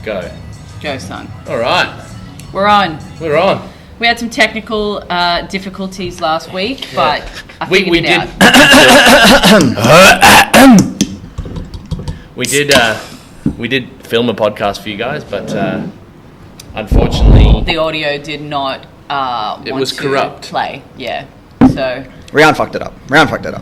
Go. Go, son. All right. We're on. We're on. We had some technical difficulties last week, but I figured we it did. out. We did film a podcast for you guys, but unfortunately, The audio did not it was corrupt. Play. Yeah. So Rhian fucked it up. I fucked it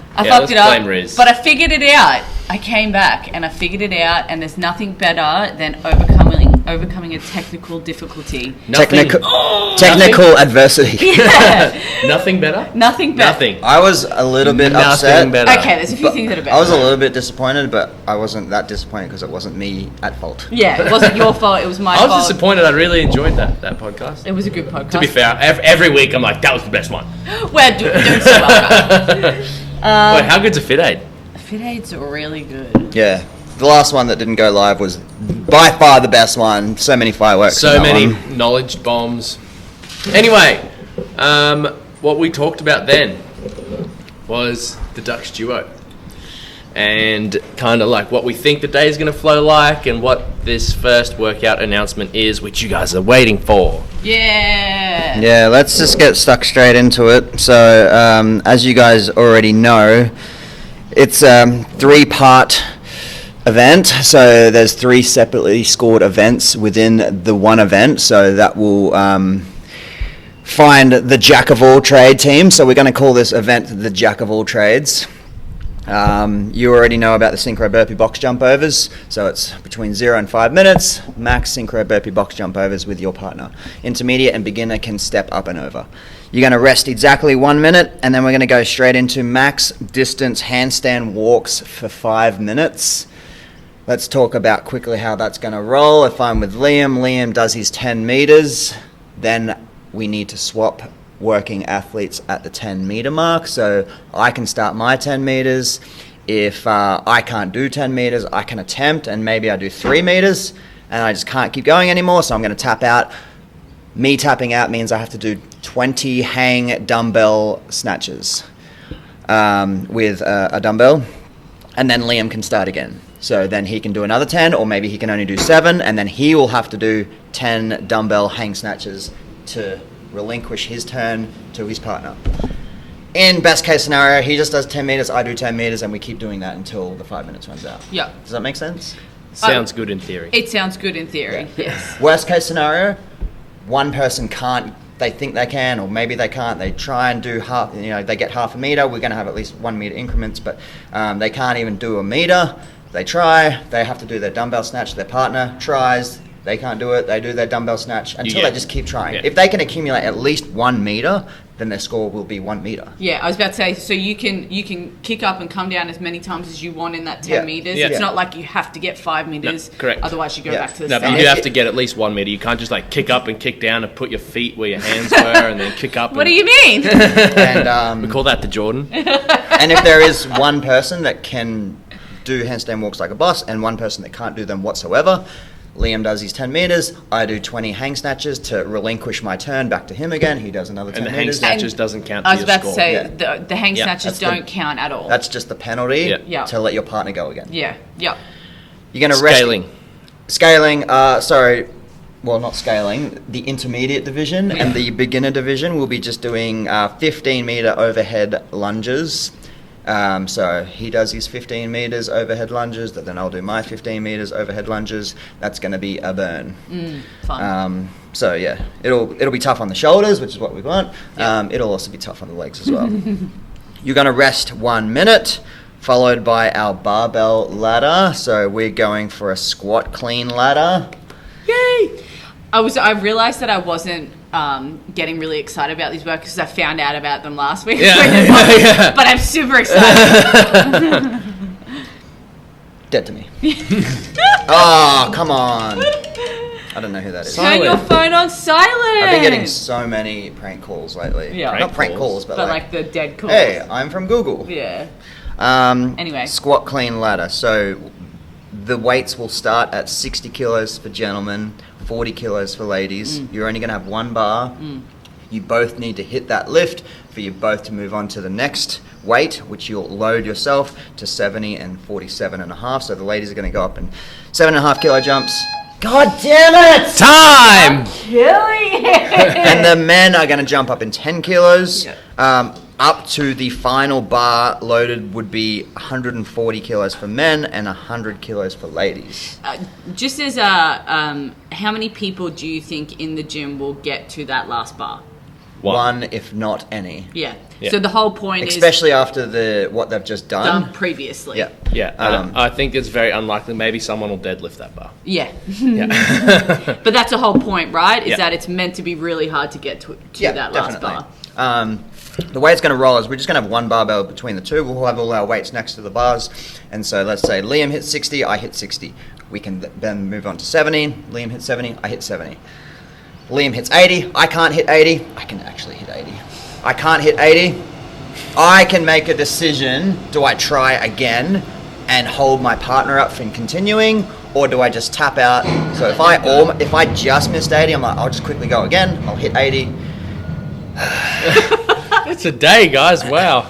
up, blame Riz. but I figured it out. I came back and I figured it out, and there's nothing better than overcoming a technical difficulty. Technical adversity. Yeah. Nothing better? Nothing better. Nothing. I was a little bit Nothing upset. better. Okay, there's a few things that are better. I was a little bit disappointed, but I wasn't that disappointed because it wasn't me at fault. Yeah, it wasn't your fault, it was my I fault. was disappointed. I really enjoyed that podcast. It was a good podcast. To be fair, every week I'm like, that was the best one. We're doing so well. Wait, how good's a Fit Aid? Fit Aids are really good. Yeah. The last one that didn't go live was by far the best one. So many fireworks. So in that many one. knowledge bombs. Anyway, what we talked about then was the Dux Duo. And kind of like what we think the day is going to flow like and what this first workout announcement is, which you guys are waiting for. Yeah. Yeah, let's just get stuck straight into it. So, as you guys already know, it's a 3-part event. So there's 3 separately scored events within the one event. So that will find the jack of all trade team. So we're going to call this event the Jack of all trades. You already know about the Synchro Burpee box jump overs, so it's between 0 and 5 minutes, max Synchro Burpee box jump overs with your partner. Intermediate and beginner can step up and over. You're going to rest exactly 1 minute, and then we're going to go straight into max distance handstand walks for 5 minutes. Let's talk about quickly how that's going to roll. If I'm with Liam does his 10 meters, then we need to swap working athletes at the 10 meter mark. So I can start my 10 meters. If I can't do 10 meters, I can attempt, and maybe I do 3 meters and I just can't keep going anymore. So I'm going to tap out. Me tapping out means I have to do 20 hang dumbbell snatches with a dumbbell, and then Liam can start again. So then he can do another 10, or maybe he can only do 7, and then he will have to do 10 dumbbell hang snatches to relinquish his turn to his partner. In best case scenario, he just does 10 meters, I do 10 meters, and we keep doing that until the 5 minutes runs out. Yeah. Does that make sense? Sounds good in theory. It sounds good in theory, yes. Worst case scenario, one person can't, they think they can, or maybe they can't, they try and do half, they get half a meter, we're going to have at least 1 meter increments, but they can't even do a meter. They try, they have to do their dumbbell snatch, their partner tries, they can't do it, they do their dumbbell snatch until they just keep trying. Yeah. If they can accumulate at least 1 meter, then their score will be 1 meter. Yeah, I was about to say, so you can kick up and come down as many times as you want in that 10 meters. Yeah. It's not like you have to get 5 meters. No, correct. Otherwise you go back to the No, but start. you do have to get at least 1 meter. You can't just like kick up and kick down and put your feet where your hands were and then kick up. What do you mean? And we call that the Jordan. and if there is one person that can do handstand walks like a boss and one person that can't do them whatsoever, Liam does his 10 meters, I do 20 hang snatches to relinquish my turn back to him again. He does another 10 And the meters. hang snatches doesn't count to I was your about score. to say, Yeah. the hang snatches that's don't count at all. That's just the penalty Yeah. to let your partner go again. Yeah, yeah. You're going to Scaling, not scaling, the intermediate division and the beginner division will be just doing 15 meter overhead lunges. So he does his 15 meters overhead lunges, then I'll do my 15 meters overhead lunges. That's going to be a burn. Fun. So yeah, it'll be tough on the shoulders, which is what we want. Yeah. It'll also be tough on the legs as well. You're going to rest 1 minute, followed by our barbell ladder. So we're going for a squat clean ladder. Yay! I realised that I wasn't getting really excited about these workouts because I found out about them last week. Yeah. But I'm super excited. Dead to me. Oh, come on. I don't know who that is. Turn your phone on silent. I've been getting so many prank calls lately. Yeah. Not prank calls, but like the dead calls. hey, I'm from Google. Yeah. Anyway. Squat clean ladder. So the weights will start at 60 kilos for gentlemen, 40 kilos for ladies. You're only going to have 1 bar. You both need to hit that lift for you both to move on to the next weight, which you'll load yourself to 70 and 47.5. So the ladies are going to go up in 7.5 kilo jumps. God damn it! Time! Killing it. And the men are going to jump up in 10 kilos. Yeah. Up to the final bar loaded would be 140 kilos for men and 100 kilos for ladies. Just as how many people do you think in the gym will get to that last bar? One, if not any. Yeah. Yeah. So the whole point Especially after what they've just is done. done previously. Yeah. Yeah, I think it's very unlikely. Maybe someone will deadlift that bar. Yeah. Yeah. But that's the whole point, right? Is Yeah. that it's meant to be really hard to get to that last bar. The way it's going to roll is we're just going to have one barbell between the two. We'll have all our weights next to the bars. And so let's say Liam hits 60, I hit 60. We can then move on to 70. Liam hits 70, I hit 70. Liam hits 80, I can't hit 80. I can actually hit 80. I can't hit 80. I can make a decision. Do I try again and hold my partner up from continuing, or do I just tap out? So if I just missed 80, I'm like, I'll just quickly go again. I'll hit 80. It's a day, guys. Wow.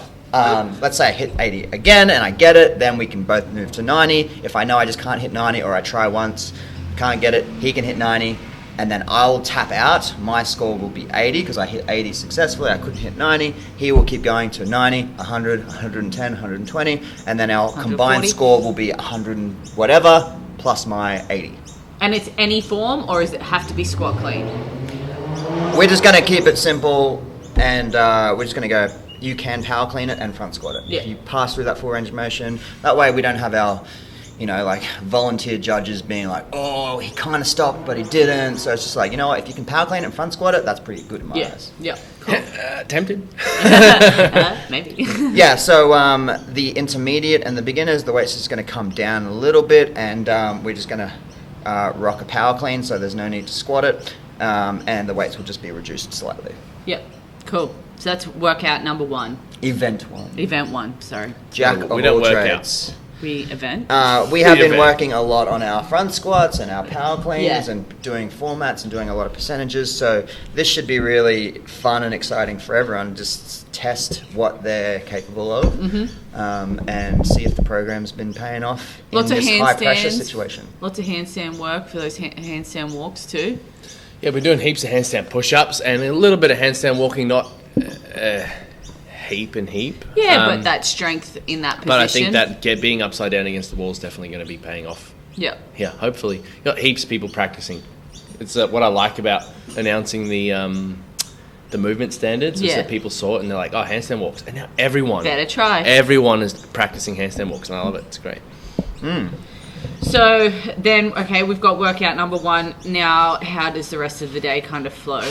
Let's say I hit 80 again and I get it, then we can both move to 90. If I know I just can't hit 90, or I try once, can't get it, he can hit 90, and then I'll tap out. My score will be 80 because I hit 80 successfully. I couldn't hit 90. He will keep going to 90, 100, 110, 120, and then our combined 140. score will be 100 and whatever plus my 80. And it's any form, or does it have to be squat clean? We're just going to keep it simple, and we're just going to go, you can power clean it and front squat it. Yeah. If you pass through that full range of motion, that way we don't have our, like volunteer judges being like, oh, he kind of stopped, but he didn't. So it's just like, you know what, if you can power clean it and front squat it, that's pretty good in my eyes. Yeah. Cool. Tempted. Maybe. Yeah, so the intermediate and the beginners, the weight's just going to come down a little bit, and we're just going to rock a power clean, so there's no need to squat it, and the weights will just be reduced slightly. Yep. Cool. So that's workout number 1. Event 1. Event 1. Sorry. Jack We of don't all work trades. We event. We have been Event. working a lot on our front squats and our power cleans, Yeah. and doing formats and doing a lot of percentages. So this should be really fun and exciting for everyone. Just test what they're capable of, and see if the program's been paying off Lots in of this high pressure handstands. situation. Lots of handstand work for those handstand walks too. Yeah, we're doing heaps of handstand push-ups and a little bit of handstand walking, not heap and heap. Yeah, but that strength in that position. But I think that being upside down against the wall is definitely going to be paying off. Yeah. Yeah, hopefully. You got heaps of people practicing. It's what I like about announcing the movement standards is Yeah. that people saw it and they're like, oh, handstand walks. And now everyone is practicing handstand walks, and I love it. It's great. So then, okay, we've got workout number 1. Now, how does the rest of the day kind of flow?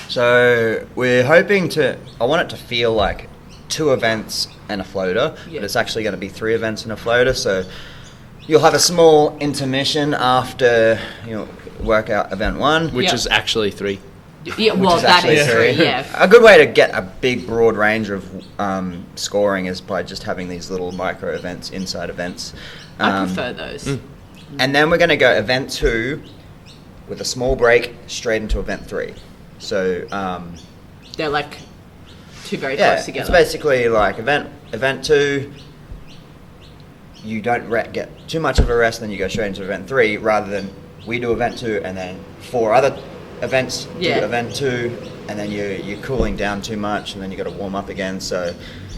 So we're hoping I want it to feel like 2 events and a floater, Yeah. but it's actually going to be 3 events and a floater. So you'll have a small intermission after workout event 1, Which Yeah. is actually 3. Yeah, well, is that actually is 3, yeah. A good way to get a big, broad range of scoring is by just having these little micro events inside events. I prefer those. And then we're going to go event 2 with a small break straight into event 3. So They're like 2 very yeah, close together. it's basically like event 2. You don't get too much of a rest, then you go straight into event 3, rather than we do event 2 and then 4 other events Yeah. do event 2, and then you're cooling down too much, and then you got to warm up again. So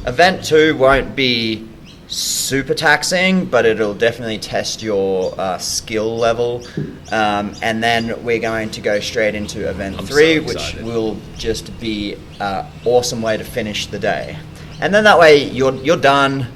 event 2 won't be super taxing, but it'll definitely test your skill level, and then we're going to go straight into event I'm 3, so which excited. will just be an awesome way to finish the day. And then that way you're done.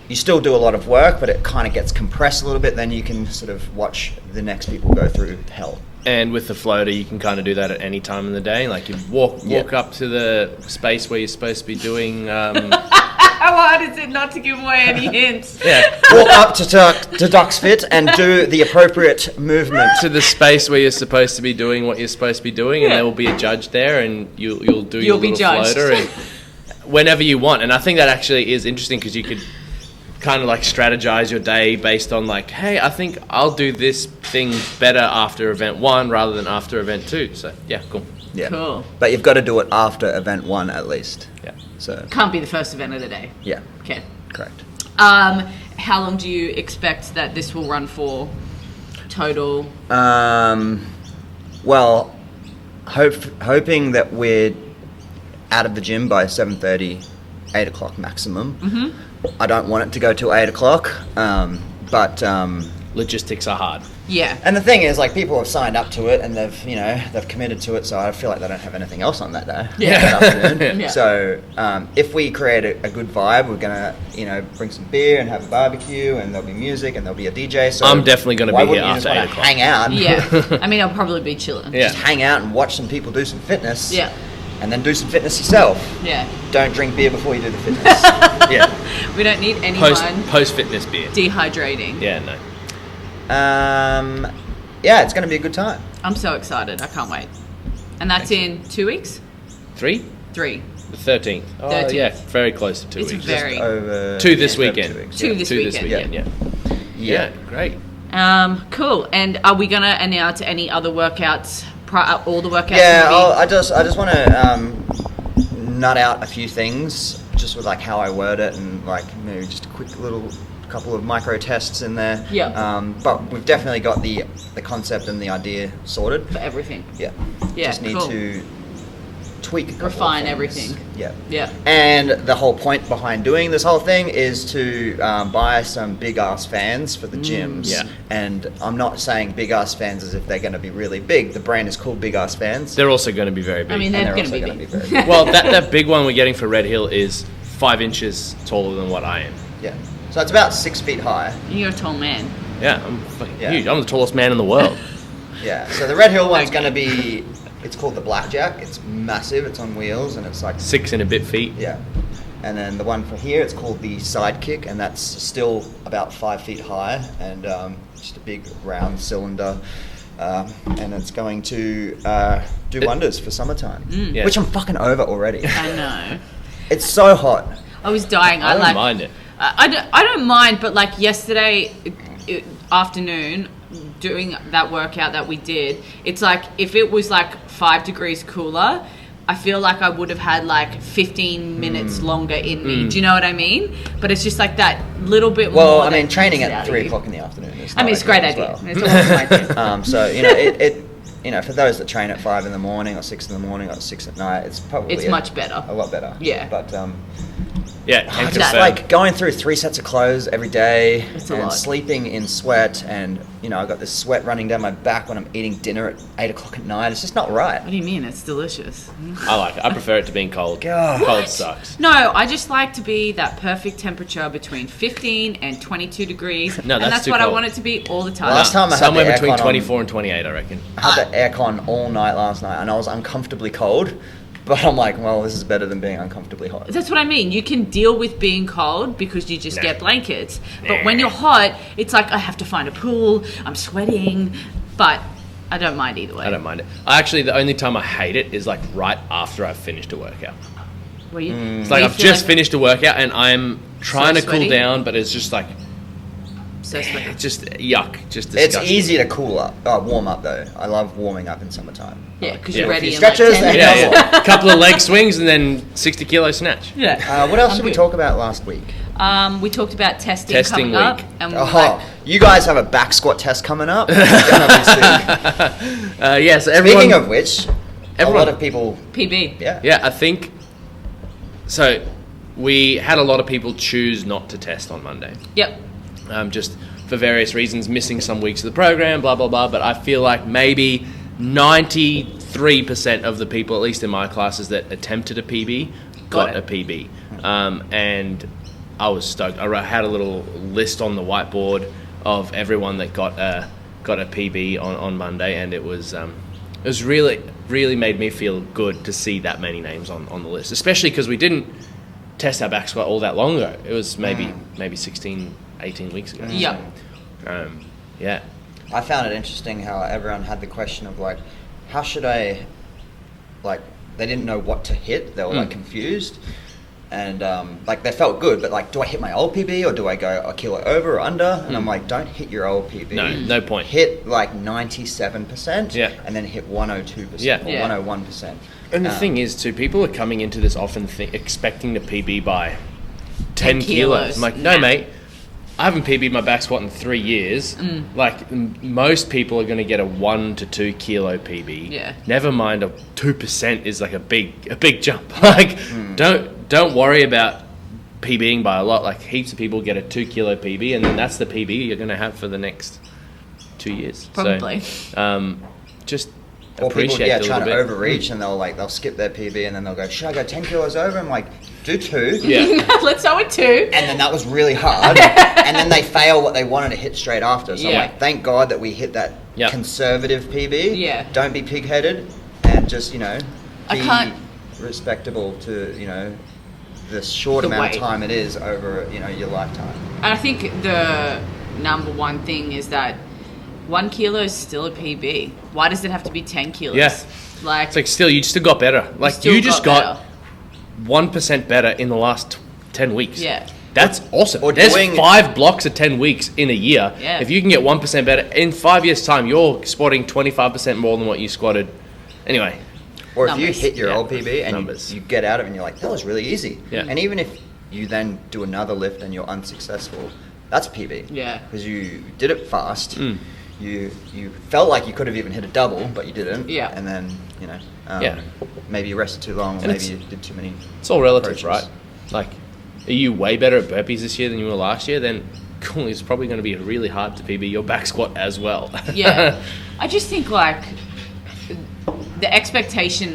You still do a lot of work, but it kind of gets compressed a little bit. Then you can sort of watch the next people go through hell. And with the floater, you can kind of do that at any time in the day. Like you walk up to the space where you're supposed to be doing. How hard is it not to give away any hints? Yeah. Walk up to DuxFit and do the appropriate movement. To the space where you're supposed to be doing what you're supposed to be doing, and there will be a judge there, and you'll do your be little judged. floater and whenever you want. And I think that actually is interesting because you could kind of like strategize your day based on like, hey, I think I'll do this thing better after event 1 rather than after event 2. So yeah, cool. Yeah. Cool. But you've got to do it after event 1 at least. Yeah. So Can't be the first event of the day. yeah, Okay. correct. How long do you expect that this will run for? total? Well, hoping that we're out of the gym by 7:30, 8 o'clock maximum. I don't want it to go till 8 o'clock, but Logistics are hard. Yeah. and the thing is, like, people have signed up to it and they've committed to it, so I feel like they don't have anything else on that day. Yeah. that afternoon. Yeah. So if we create a good vibe, we're gonna bring some beer and have a barbecue, and there'll be music and there'll be a DJ. So I'm definitely gonna why be here wouldn't you just after wanna 8 o'clock. hang out? Yeah. I mean, I'll probably be chilling. Yeah. Just hang out and watch some people do some fitness. Yeah. And then do some fitness yourself. Yeah. Don't drink beer before you do the fitness. Yeah. We don't need anyone Post fitness beer. dehydrating. Yeah, no. Yeah, it's going to be a good time. I'm so excited. I can't wait. And that's in 2 weeks? 3? 3. The 13th. Oh, 13th. yeah, very close to 2 It's weeks. very- Over 2 this over weekend. 2 weeks, 2 yeah. this 2 this weekend, weekend, Yeah. yeah. Great. Cool. And are we going to announce any other workouts? All the workouts? Yeah, gonna be- I just want to nut out a few things, just with like how I word it, and like maybe just a quick little couple of micro tests in there. Yeah. But we've definitely got the concept and the idea sorted. For everything. Yeah. Yeah, Just need cool. to tweak a couple of Refine things. everything. Yeah. Yeah. And the whole point behind doing this whole thing is to buy some big ass fans for the gyms. Yeah. And I'm not saying big ass fans as if they're going to be really big. The brand is called Big Ass Fans. They're also going to be very big. I mean, and they're going to also be gonna big. very big. well, that big one we're getting for Red Hill is 5 inches taller than what I am. Yeah. So it's about 6 feet high. You're a tall man. Yeah, I'm fucking Yeah. huge. I'm the tallest man in the world. Yeah. So the Red Hill one's going to be, it's called the Blackjack. It's massive. It's on wheels and it's like 6 and a bit feet. Yeah. And then the one for here, it's called the Sidekick, and that's still about 5 feet high, and just a big round cylinder. And it's going to do wonders for summertime, Yeah. which I'm fucking over already. I know. It's so hot. I was dying. I don't mind it. I don't mind, but like yesterday afternoon, doing that workout that we did, it's like if it was like 5 degrees cooler, I feel like I would have had like 15 minutes longer in me. Do you know what I mean? But it's just like that little bit more. Well, I mean, that training comes at out 3 of you. o'clock in the afternoon is I mean, it's a great idea. as well. It's an awesome idea. So, it for those that train at 5 in the morning or 6 in the morning or 6 at night, it's probably It's much better. a lot better. Yeah. But Yeah, can just confirm. like going through 3 sets of clothes every day It's a and lot. sleeping in sweat, and I got this sweat running down my back when I'm eating dinner at 8 o'clock at night. It's just not right. What do you mean? It's delicious. I like it. I prefer it to being cold. God. Cold What? sucks. No, I just like to be that perfect temperature between 15 and 22 degrees. No, and that's that's too what I cold. want it to be all the time. Last time I had Somewhere the between aircon on- 24 and 28, I reckon. I had the aircon all night last night, and I was uncomfortably cold. But I'm like, well, this is better than being uncomfortably hot. That's what I mean. You can deal with being cold because you just Nah. get blankets. But when you're hot, it's like I have to find a pool, I'm sweating, but I don't mind either way. I don't mind it. Actually, the only time I hate it is like right after I've finished a workout. Where you, It's like I've just finished a workout and I'm trying to cool sweaty? down, but it's just like, So sweaty. it's just yuck. Just It's disgusting. easy to warm up though. I love warming up in summertime. Yeah, because Yeah. you're A ready few in like stretches 10 and- minutes. Yeah, yeah. A couple of leg swings and then 60 kilo snatch. Yeah. What else I'm did we good. talk about last week? We talked about testing Testing coming up. week. And we're Oh, like, you guys have a back squat test coming up. It's gonna be sick. Yeah, so everyone... Speaking of which, a everyone- lot of people, PB. yeah. Yeah, I think... So, we had a lot of people choose not to test on Monday. Yep. Just for various reasons, missing some weeks of the program, blah, blah, blah. But I feel like maybe 93% of the people, at least in my classes, that attempted a PB, got a PB. And I was stoked. I had a little list on the whiteboard of everyone that got a PB on Monday, and it was really, really made me feel good to see that many names on the list, especially because we didn't test our back squat all that long ago. It was maybe 16, 18 weeks ago. Yep. Yeah. I found it interesting how everyone had the question of like, how should I, like, they didn't know what to hit. They were like confused, and like they felt good, but like, do I hit my old PB or do I go a kilo over or under? And I'm like, don't hit your old PB. No point. Hit like 97%, Yeah. and then hit 102% Yeah. or Yeah. 101%. And the thing is, too, people are coming into this often expecting to PB by 10 kilos. I'm like, no, Nah. mate. I haven't PB'd my back squat in 3 years. Like, most people are going to get a 1 to 2 kilo PB. Yeah. Never mind, a 2% is like a big jump. Like, don't worry about PBing by a lot. Like, heaps of people get a 2 kilo PB, and then that's the PB you're going to have for the next 2 years. Probably. So, just Or appreciate people, it a trying little to bit. overreach, and they'll skip their PB, and then they'll go, should I go 10 kilos over? I'm like, do 2. Yeah. Let's go with 2. And then that was really hard. And then they fail what they wanted to hit straight after. So Yeah. I'm like, thank God that we hit that Yeah. conservative PB. Yeah. Don't be pig-headed, and just, you know, I be can't- respectable to, you know, the short The amount weight. of time it is over, you know, your lifetime. And I think the number one thing is that 1 kilo is still a PB. Why does it have to be 10 kilos? Yeah. Like, It's like, still, you still got better. Like, still you just got better. 1% better in the last 10 weeks. Yeah. That's awesome. or There's doing- 5 blocks of 10 weeks in a year. Yeah. If you can get 1% better, in 5 years' time, you're squatting 25% more than what you squatted. Anyway, Or if Numbers. you hit your Yeah. old PB and Numbers. you get out of it and you're like, that was really easy. Yeah. And even if you then do another lift and you're unsuccessful, that's a PB. Yeah. Because you did it fast. You felt like you could have even hit a double, but you didn't. Yeah. And then, you know, Yeah. maybe you rested too long, or And maybe it's- you did too many. it's all relative, approaches. right? Like, are you way better at burpees this year than you were last year? Then cool, it's probably going to be really hard to PB your back squat as well. yeah. I just think, like, the expectation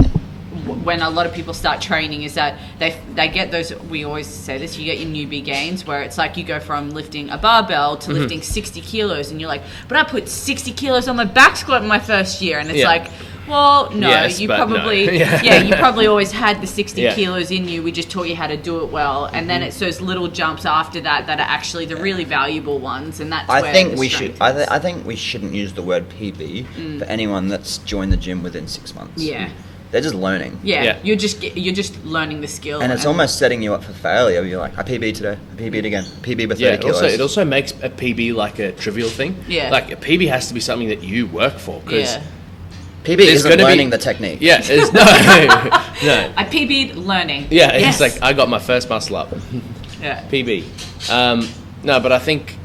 when a lot of people start training is that they get those, we always say this, you get your newbie gains where it's like you go from lifting a barbell to lifting 60 kilos and you're like, but I put 60 kilos on my back squat in my first year, and it's Yeah. like, well, no, Yes, you but no. probably Yeah. you probably always had the 60 Yeah. kilos in you, we just taught you how to do it well, and then it's those little jumps after that that are actually the really valuable ones, and that's I where think the we should. strength is. I think we shouldn't use the word PB for anyone that's joined the gym within 6 months. Yeah. They're just learning. Yeah, Yeah. you're just learning the skill, And it's almost setting you up for failure. You're like, I PB'd today, I PB'd again, PB by 30 Yeah, kilos. it also makes a PB like a trivial thing. Yeah. Like, a PB has to be something that you work for. Because yeah. PB there's isn't gonna be- learning the technique. Yeah, it's no. No. I PB'd learning. Yeah, Yes. it's like, I got my first muscle up. Yeah. PB. No, but I think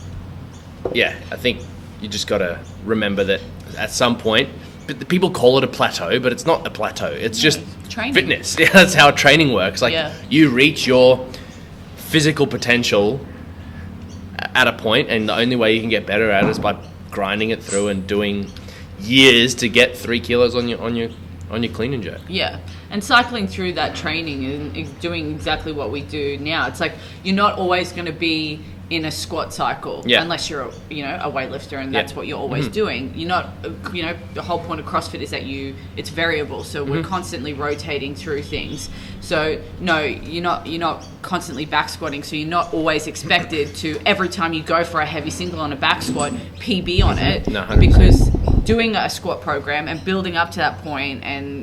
you just got to remember that at some point, but the people call it a plateau, but it's not a plateau. It's just training. fitness. Yeah, that's how training works. Like, Yeah. you reach your physical potential at a point, and the only way you can get better at it is by grinding it through and doing years to get 3 kilos on your clean and jerk. Yeah, and cycling through that training and doing exactly what we do now. It's like you're not always going to be in a squat cycle unless you're a weightlifter and that's what you're always doing. You're not, the whole point of CrossFit is that it's variable, so we're constantly rotating through things. So no, you're not constantly back squatting, so you're not always expected to, every time you go for a heavy single on a back squat, PB on it. No, 100%. Because doing a squat program and building up to that point, and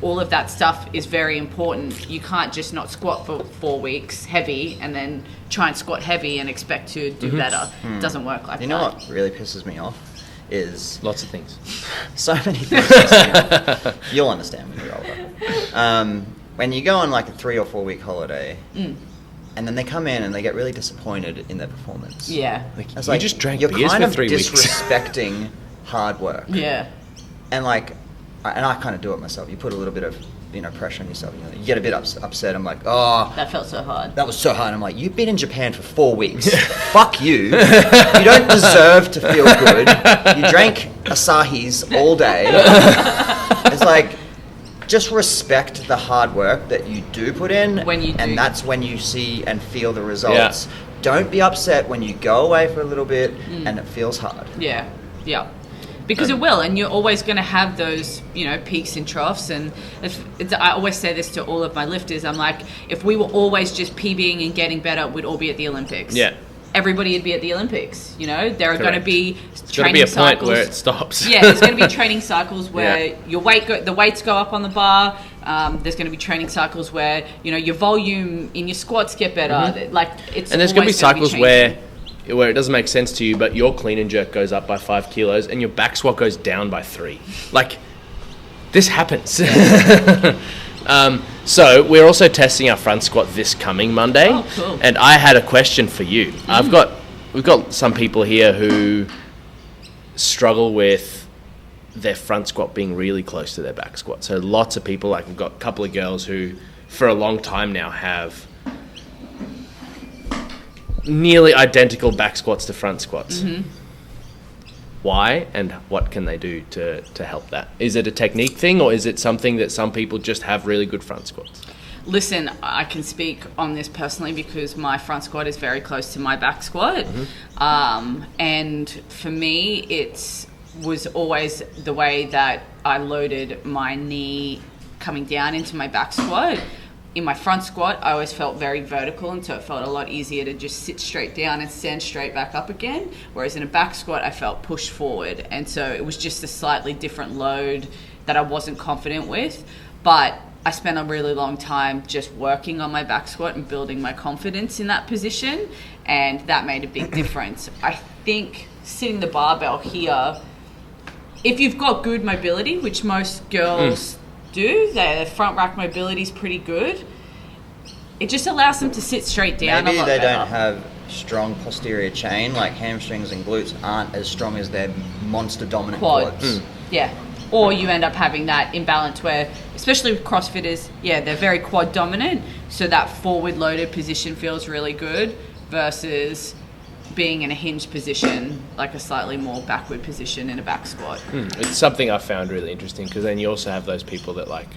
all of that stuff is very important. You can't just not squat for 4 weeks heavy and then try and squat heavy and expect to do better. It doesn't work like that. You know what really pisses me off is Lots of things. so many things. piss me off. You'll understand when you're older. When you go on like a 3 or 4 week holiday, and then they come in and they get really disappointed in their performance. Yeah. Like, It's you like, just drank you're beers kind for of 3 weeks. disrespecting hard work. Yeah. And like, I kind of do it myself. You put a little bit of pressure on yourself. You get a bit upset. I'm like, oh, That felt so hard. that was so hard. I'm like, you've been in Japan for 4 weeks. Fuck you. You don't deserve to feel good. You drank Asahis all day. It's like, just respect the hard work that you do put in. When you do. And that's when you see and feel the results. Don't be upset when you go away for a little bit and it feels hard. Yeah. Yeah. Because it will, and you're always going to have those, peaks and troughs. And I always say this to all of my lifters. I'm like, if we were always just PBing and getting better, we'd all be at the Olympics. Yeah. Everybody would be at the Olympics. There are going to Correct. be There's training got to be a cycles. point where it stops. Yeah, there's going to be training cycles where Yeah. your the weights go up on the bar. There's going to be training cycles where your volume in your squats get better. Like it's And there's going to be always gonna cycles changing. where it doesn't make sense to you, but your clean and jerk goes up by 5 kilos and your back squat goes down by 3. Like, this happens. So we're also testing our front squat this coming Monday. Oh, cool. And I had a question for you. I've got we've got some people here who struggle with their front squat being really close to their back squat. So lots of people, like we've got a couple of girls who for a long time now have nearly identical back squats to front squats. Mm-hmm. Why and what can they do to help that? Is it a technique thing, or is it something that some people just have really good front squats? Listen, I can speak on this personally because my front squat is very close to my back squat. And for me, it was always the way that I loaded my knee coming down into my back squat. In my front squat, I always felt very vertical, and so it felt a lot easier to just sit straight down and stand straight back up again. Whereas in a back squat, I felt pushed forward, and so it was just a slightly different load that I wasn't confident with. But I spent a really long time just working on my back squat and building my confidence in that position, and that made a big difference. I think sitting the barbell here, if you've got good mobility, which most girls do, their front rack mobility is pretty good, it just allows them to sit straight down. Maybe a lot they better. don't have strong posterior chain, like hamstrings and glutes aren't as strong as their monster dominant quads. Yeah. Or you end up having that imbalance where, especially with CrossFitters, they're very quad dominant, so that forward loaded position feels really good versus being in a hinged position, like a slightly more backward position in a back squat. It's something I found really interesting, because then you also have those people that like,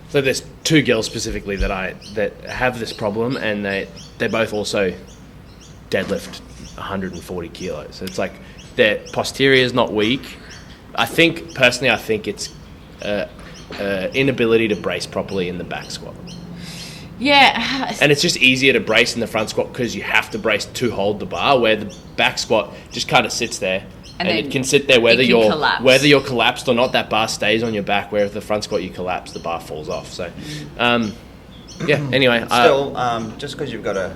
so there's two girls specifically that have this problem, and they both also deadlift 140 kilos. So it's like their posterior is not weak. I think it's inability to brace properly in the back squat. Yeah. And it's just easier to brace in the front squat because you have to brace to hold the bar, where the back squat just kind of sits there, and it can sit there whether you're collapsed or not. That bar stays on your back, where if the front squat you collapse, the bar falls off. So anyway, Still, just because you've got a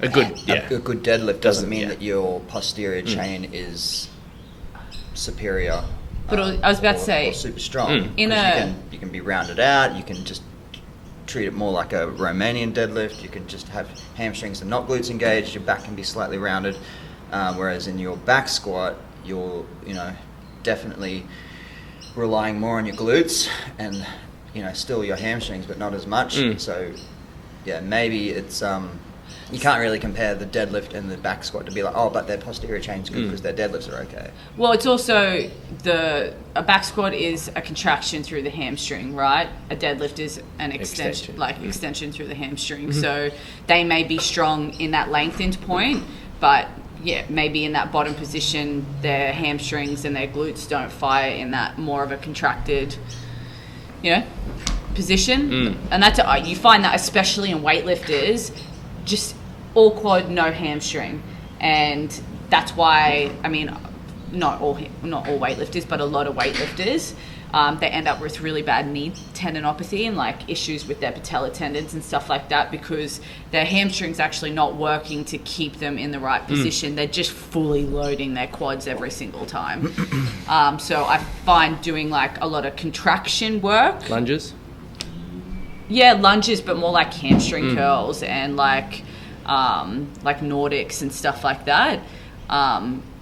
good deadlift doesn't mean that your posterior chain is superior. But I was about to say, or super strong. You can be rounded out. You can just treat it more like a Romanian deadlift. You can just have hamstrings and not glutes engaged. Your back can be slightly rounded. Whereas in your back squat, you're definitely relying more on your glutes and still your hamstrings, but not as much. So maybe it's you can't really compare the deadlift and the back squat to be like, but their posterior chain's good because their deadlifts are okay. Well, it's also a back squat is a contraction through the hamstring, right? A deadlift is an extension through the hamstring. So they may be strong in that lengthened point, but maybe in that bottom position, their hamstrings and their glutes don't fire in that more of a contracted, position. And that's you find that especially in weightlifters, just all quad, no hamstring, and that's why not all weightlifters, but a lot of weightlifters, they end up with really bad knee tendinopathy and like issues with their patella tendons and stuff like that, because their hamstrings actually not working to keep them in the right position. They're just fully loading their quads every single time. So I find doing like a lot of contraction work. Lunges? Yeah, lunges, but more like hamstring curls and like Nordics and stuff like that,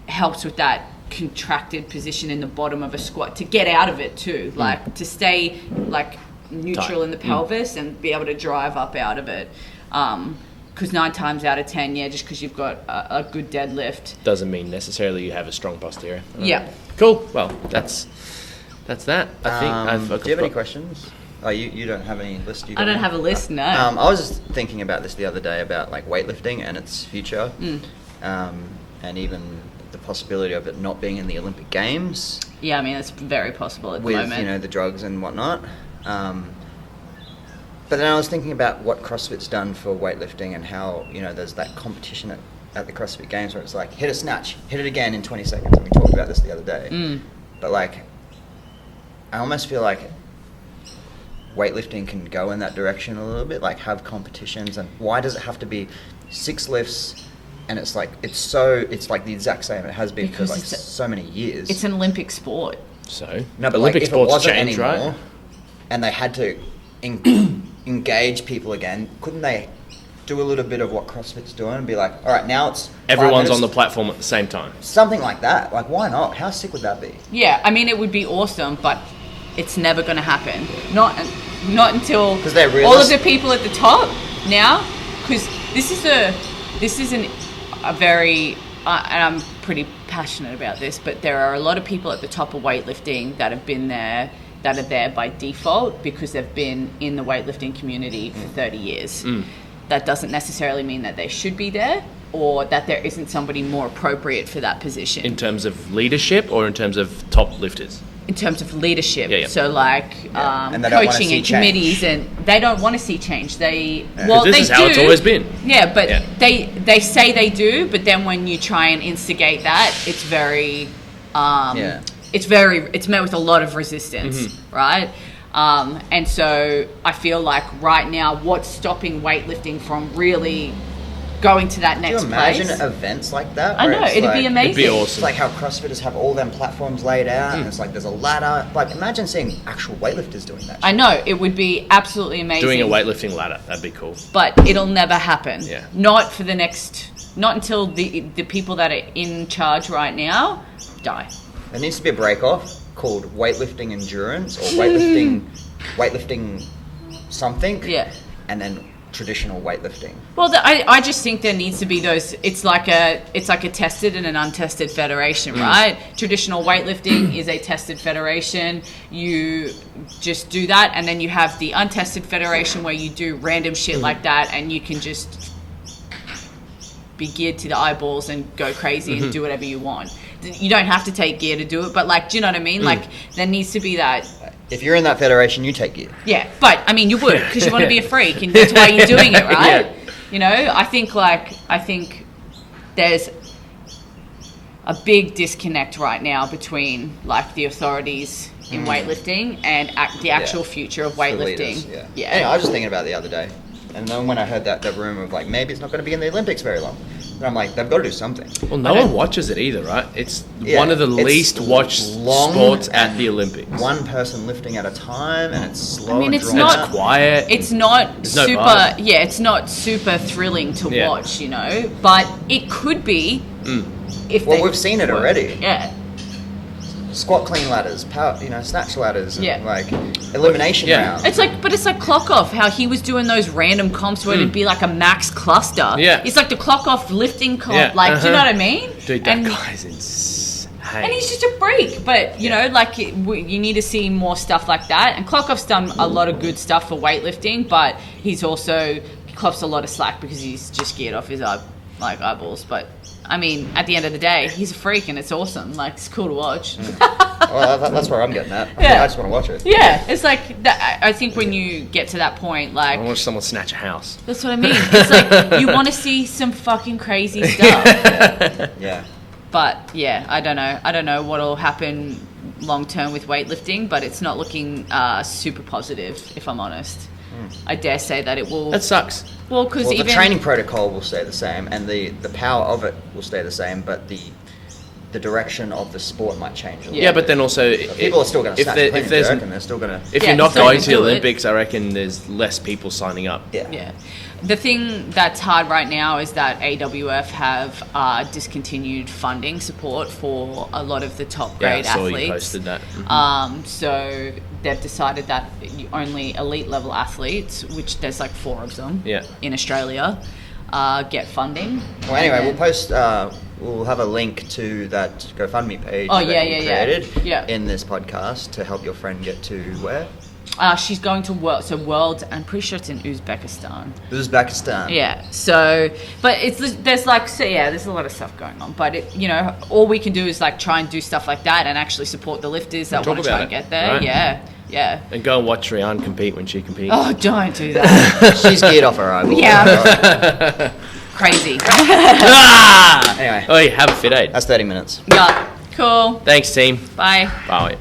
helps with that contracted position in the bottom of a squat to get out of it too, like to stay like neutral in the pelvis and be able to drive up out of it. Because 9 times out of 10, just because you've got a good deadlift doesn't mean necessarily you have a strong posterior. Yeah. Cool. Well, that's that. I think. Do you have any questions? Oh, you don't have any list? I don't have a list, no. I was just thinking about this the other day about like weightlifting and its future, and even the possibility of it not being in the Olympic Games. Yeah, it's very possible at the moment. With the drugs and whatnot. But then I was thinking about what CrossFit's done for weightlifting and how there's that competition at the CrossFit Games where it's like hit a snatch, hit it again in 20 seconds, and we talked about this the other day. But like, I almost feel like weightlifting can go in that direction a little bit, like have competitions. And why does it have to be 6 lifts? And it's like it's like the exact same. It has been for like so many years. It's an Olympic sport. So no, but Olympic like, if sports it wasn't change, anymore, right? And they had to engage people again, couldn't they do a little bit of what CrossFit's doing and be like, all right, now it's Everyone's on the platform at the same time. something like that. Like, why not? How sick would that be? Yeah, I mean, it would be awesome, but it's never going to happen. Not until 'Cause they're all of realistic. the people at the top now, because this is a very, and I'm pretty passionate about this, but there are a lot of people at the top of weightlifting that have been there, that are there by default because they've been in the weightlifting community for 30 years. That doesn't necessarily mean that they should be there or that there isn't somebody more appropriate for that position. In terms of leadership or in terms of top lifters? In terms of leadership, Yeah. so like And they don't wanna coaching see and change. committees, and they don't want to see change. They 'Cause this they is how do. it's always been. Yeah, but Yeah. they say they do, but then when you try and instigate that, it's very it's met with a lot of resistance, right? And so I feel like right now, what's stopping weightlifting from really going to that Can next you imagine place? events like that? I where know, it's it'd be like- amazing. It'd be awesome. It's like how CrossFitters have all them platforms laid out, and it's like there's a ladder. Like, imagine seeing actual weightlifters doing that. I know, it would be absolutely amazing. Doing a weightlifting ladder, that'd be cool. But it'll never happen. Yeah. Not until the people that are in charge right now die. There needs to be a break off called weightlifting endurance or weightlifting something. Yeah. And then traditional weightlifting. Well, I just think there needs to be those. It's like a tested and an untested federation, right? Traditional weightlifting is a tested federation. You just do that, and then you have the untested federation where you do random shit like that, and you can just be geared to the eyeballs and go crazy and do whatever you want. You don't have to take gear to do it, but like, do you know what I mean? Like, there needs to be that. If you're in that federation, you take gear. Yeah, but I mean, you would because you want to be a freak, and that's why you're doing it, right? Yeah. You know, I think there's a big disconnect right now between like the authorities in weightlifting and the actual future of The weightlifting. leaders, yeah. Anyway, I was just thinking about it the other day, and then when I heard that rumor of like maybe it's not going to be in the Olympics very long, and I'm like, they've got to do something. Well, no one watches it either, right? It's Yeah, one of the it's least watched long sports at and the Olympics. One person lifting at a time, and it's slow. I mean, and it's drawn not- out. It's quiet. It's not There's no super, vibe. yeah, it's not super thrilling to Yeah. watch, you know, but it could be if Well, they we've seen it work. already. Yeah. Squat clean ladders, power, snatch ladders, and Yeah. like elimination Yeah. rounds. It's like Clock Off, how he was doing those random comps where it'd be like a max cluster. Yeah. It's like the Clock Off lifting comp. Yeah, Like, do you know what I mean? Dude, that and, guy's insane. and he's just a freak. But, you know, like, you need to see more stuff like that. And Clock Off's done a lot of good stuff for weightlifting, but he cops a lot of slack because he's just geared off his eyeballs. But, I mean, at the end of the day, he's a freak and it's awesome. Like, it's cool to watch. Well, that's where I'm getting at. Yeah. I just want to watch it. Yeah, it's like that. I think when you get to that point, like, I watch someone snatch a house. that's what I mean. It's like you want to see some fucking crazy stuff. Yeah. But yeah, I don't know what'll happen long term with weightlifting, but it's not looking super positive, if I'm honest. I dare say that it will. That sucks. Well, because Well, even the training protocol will stay the same, and the power of it will stay the same, but the direction of the sport might change a little. Yeah, but then also, People are still going to snatch clean and jerk, and they're still going to. if Yeah, you're not still going gonna to the do it. Olympics, I reckon there's less people signing up. Yeah. The thing that's hard right now is that AWF have discontinued funding support for a lot of the top Yeah, I grade saw athletes. you posted that. So they've decided that only elite level athletes, which there's like 4 of them Yeah. in Australia, get funding. Well, anyway, And we'll post. We'll have a link to that GoFundMe page Oh, that yeah, we yeah, yeah. created Yeah. in this podcast to help your friend get to where? she's going to World. I'm pretty sure it's in Uzbekistan. Uzbekistan. Yeah. So, but there's a lot of stuff going on. But all we can do is like try and do stuff like that and actually support the lifters that Talk want to try about and it, get there. right? Yeah. And go and watch Rhian compete when she competes. Oh, don't do that. She's geared off her eyeballs. Yeah. Crazy. Ah! Anyway, Oh, have a fit aid. that's 30 minutes. Yeah. Cool. Thanks, team. Bye. Bye.